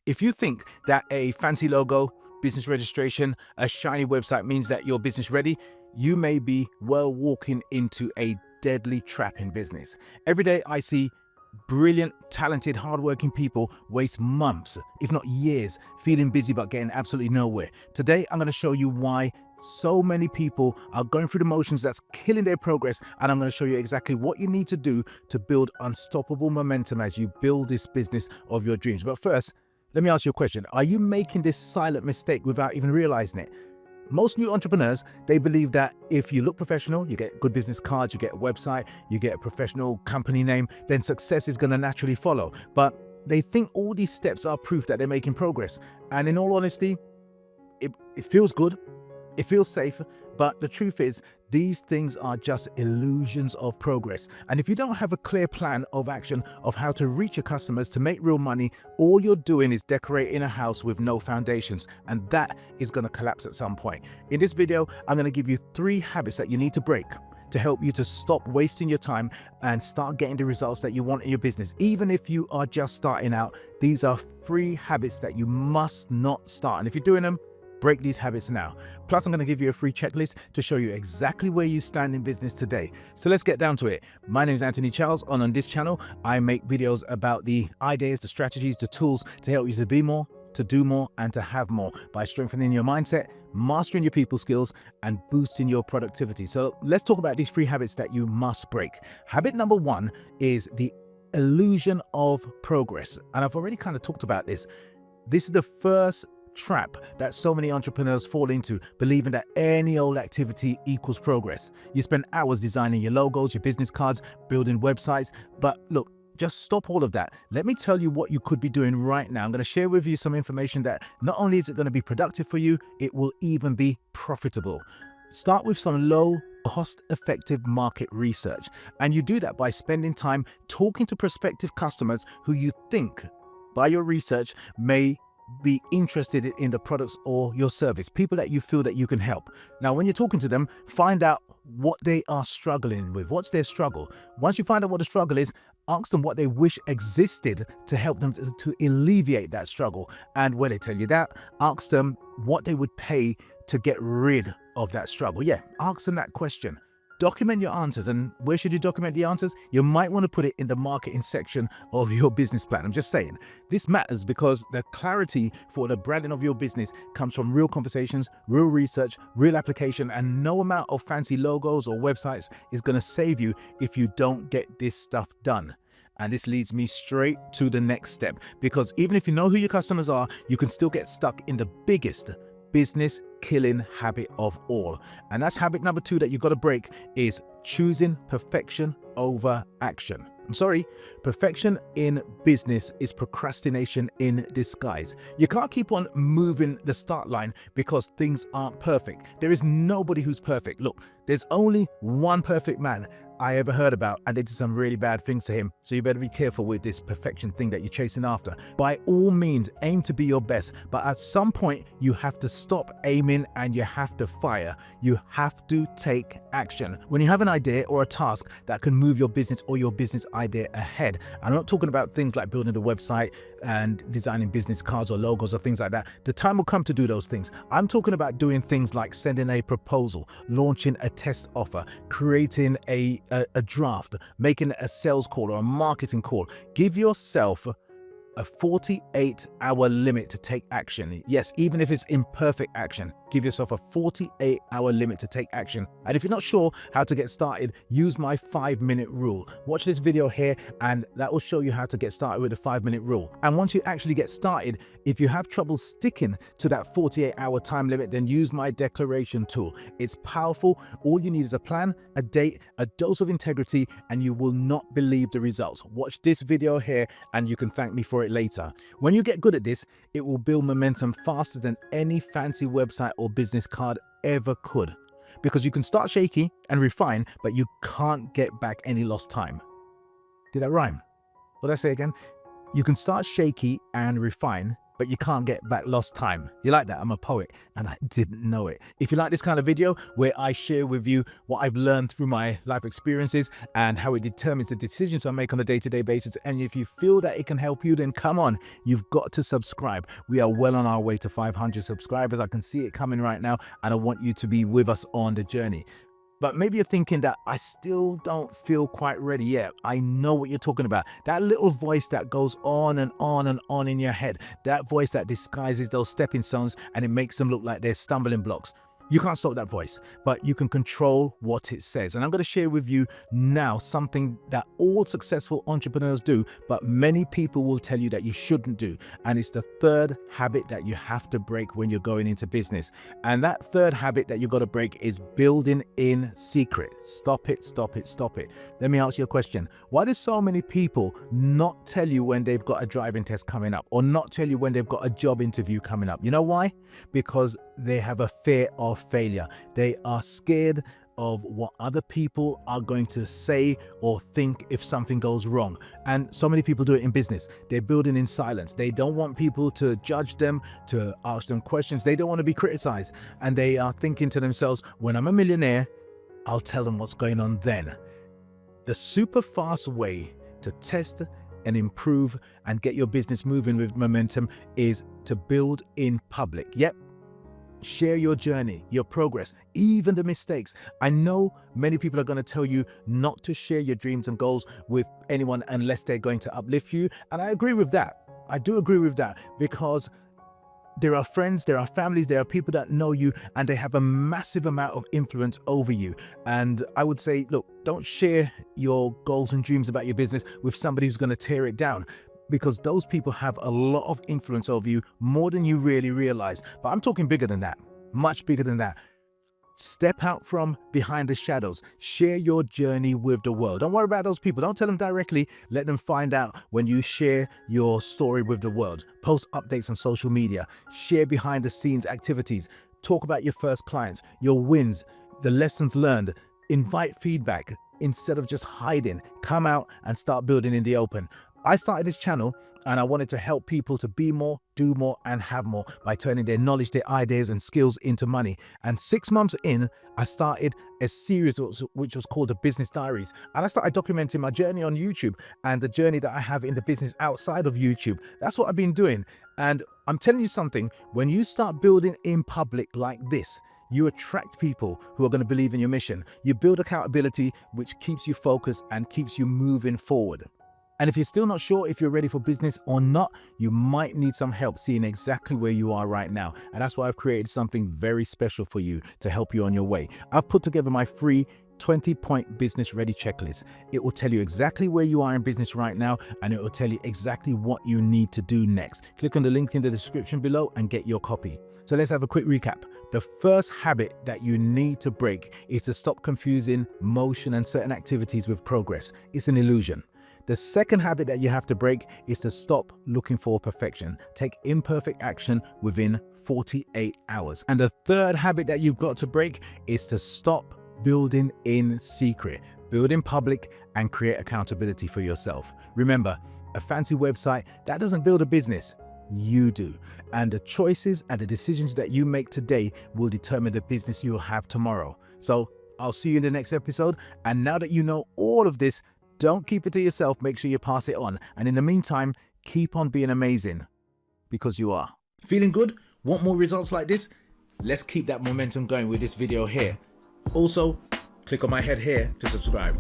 If you think that a fancy logo, business registration, a shiny website means that your business ready, you may be walking into a deadly trap in business. Every day I see brilliant, talented, hardworking people waste months, if not years, feeling busy but getting absolutely nowhere. Today, I'm going to show you why so many people are going through the motions that's killing their progress, and I'm going to show you exactly what you need to do to build unstoppable momentum as you build this business of your dreams. But first, let me ask you a question. Are you making this silent mistake without even realizing it? Most new entrepreneurs, they believe that if you look professional, you get good business cards, you get a website, you get a professional company name, then success is going to naturally follow. But they think all these steps are proof that they're making progress. And in all honesty, it feels good, it feels safe, but the truth is these things are just illusions of progress. And if you don't have a clear plan of action of how to reach your customers to make real money, all you're doing is decorating a house with no foundations, and that is going to collapse at some point. In this video, I'm going to give you 3 habits that you need to break to help you to stop wasting your time and start getting the results that you want in your business. Even if you are just starting out, these are 3 habits that you must not start. And if you're doing them, break these habits now. Plus, I'm going to give you a free checklist to show you exactly where you stand in business today. So let's get down to it. My name is Anthony Charles, and on this channel, I make videos about the ideas, the strategies, the tools to help you to be more, to do more, and to have more by strengthening your mindset, mastering your people skills, and boosting your productivity. So let's talk about these 3 habits that you must break. Habit number 1 is the illusion of progress. And I've already kind of talked about this. This is the first trap that so many entrepreneurs fall into, believing that any old activity equals progress. You spend hours designing your logos, your business cards, building websites, but look, just stop all of that. Let me tell you what you could be doing right now. I'm going to share with you some information that not only is it going to be productive for you, it will even be profitable. Start with some low cost-effective market research, and you do that by spending time talking to prospective customers who you think by your research may be interested in the products or your service, people that you feel that you can help. Now, when you're talking to them, find out what they are struggling with. What's their struggle? Once you find out what the struggle is, ask them what they wish existed to help them to alleviate that struggle. And when they tell you that, ask them what they would pay to get rid of that struggle. Yeah, ask them that question. Document your answers. And where should you document the answers? You might want to put it in the marketing section of your business plan. I'm just saying. This matters because the clarity for the branding of your business comes from real conversations, real research, real application, and no amount of fancy logos or websites is going to save you if you don't get this stuff done. And this leads me straight to the next step, because even if you know who your customers are, you can still get stuck in the biggest business killing habit of all. And that's habit number 2 that you've got to break, is choosing perfection over action. I'm sorry, perfection in business is procrastination in disguise. You can't keep on moving the start line because things aren't perfect. There is nobody who's perfect. Look, there's only one perfect man I ever heard about, and they did some really bad things to him. So you better be careful with this perfection thing that you're chasing after. By all means, aim to be your best, but at some point you have to stop aiming and you have to fire. You have to take action. When you have an idea or a task that can move your business or your business idea ahead, I'm not talking about things like building a website and designing business cards or logos or things like that. The time will come to do those things. I'm talking about doing things like sending a proposal, launching a test offer, creating a draft, making a sales call or a marketing call. Give yourself a 48-hour limit to take action. Yes, even if it's imperfect action, give yourself a 48-hour limit to take action. And if you're not sure how to get started, use my 5-minute rule. Watch this video here and that will show you how to get started with the 5-minute rule. And once you actually get started, if you have trouble sticking to that 48-hour time limit, then use my declaration tool. It's powerful. All you need is a plan, a date, a dose of integrity, and you will not believe the results. Watch this video here and you can thank me for it later. When you get good at this, it will build momentum faster than any fancy website or business card ever could, because you can start shaky and refine, but you can't get back any lost time. Did that rhyme? What did I say again? You can start shaky and refine, but you can't get back lost time. You like that? I'm a poet and I didn't know it. If you like this kind of video where I share with you what I've learned through my life experiences and how it determines the decisions I make on a day-to-day basis, and if you feel that it can help you, then come on, you've got to subscribe. We are well on our way to 500 subscribers. I can see it coming right now, and I want you to be with us on the journey. But maybe you're thinking that I still don't feel quite ready yet. I know what you're talking about. That little voice that goes on and on and on in your head. That voice that disguises those stepping stones and it makes them look like they're stumbling blocks. You can't stop that voice, but you can control what it says. And I'm going to share with you now something that all successful entrepreneurs do, but many people will tell you that you shouldn't do. And it's the third habit that you have to break when you're going into business. And that third habit that you've got to break is building in secret. Stop it, stop it, stop it. Let me ask you a question. Why do so many people not tell you when they've got a driving test coming up, or not tell you when they've got a job interview coming up? You know why? Because they have a fear of failure. They are scared of what other people are going to say or think if something goes wrong. And so many people do it in business. They're building in silence. They don't want people to judge them, to ask them questions. They don't want to be criticized. And they are thinking to themselves, when I'm a millionaire, I'll tell them what's going on then. The super fast way to test and improve and get your business moving with momentum is to build in public. Yep. Share your journey, your progress, even the mistakes. I know many people are going to tell you not to share your dreams and goals with anyone unless they're going to uplift you. And I agree with that. I do agree with that, because there are friends, there are families, there are people that know you and they have a massive amount of influence over you. And I would say, look, don't share your goals and dreams about your business with somebody who's going to tear it down, because those people have a lot of influence over you, more than you really realize. But I'm talking bigger than that, much bigger than that. Step out from behind the shadows. Share your journey with the world. Don't worry about those people. Don't tell them directly. Let them find out when you share your story with the world. Post updates on social media. Share behind the scenes activities. Talk about your first clients, your wins, the lessons learned. Invite feedback instead of just hiding. Come out and start building in the open. I started this channel and I wanted to help people to be more, do more, and have more by turning their knowledge, their ideas, and skills into money. And 6 months in, I started a series which was called The Business Diaries. And I started documenting my journey on YouTube and the journey that I have in the business outside of YouTube. That's what I've been doing. And I'm telling you something, when you start building in public like this, you attract people who are going to believe in your mission. You build accountability, which keeps you focused and keeps you moving forward. And if you're still not sure if you're ready for business or not, you might need some help seeing exactly where you are right now. And that's why I've created something very special for you to help you on your way. I've put together my free 20-point business ready checklist. It will tell you exactly where you are in business right now, and it will tell you exactly what you need to do next. Click on the link in the description below and get your copy. So let's have a quick recap. The first habit that you need to break is to stop confusing motion and certain activities with progress. It's an illusion. The second habit that you have to break is to stop looking for perfection. Take imperfect action within 48 hours. And the third habit that you've got to break is to stop building in secret. Build in public and create accountability for yourself. Remember, a fancy website, that doesn't build a business. You do. And the choices and the decisions that you make today will determine the business you'll have tomorrow. So I'll see you in the next episode. And now that you know all of this, don't keep it to yourself. Make sure you pass it on. And in the meantime, keep on being amazing, because you are. Feeling good? Want more results like this? Let's keep that momentum going with this video here. Also, click on my head here to subscribe.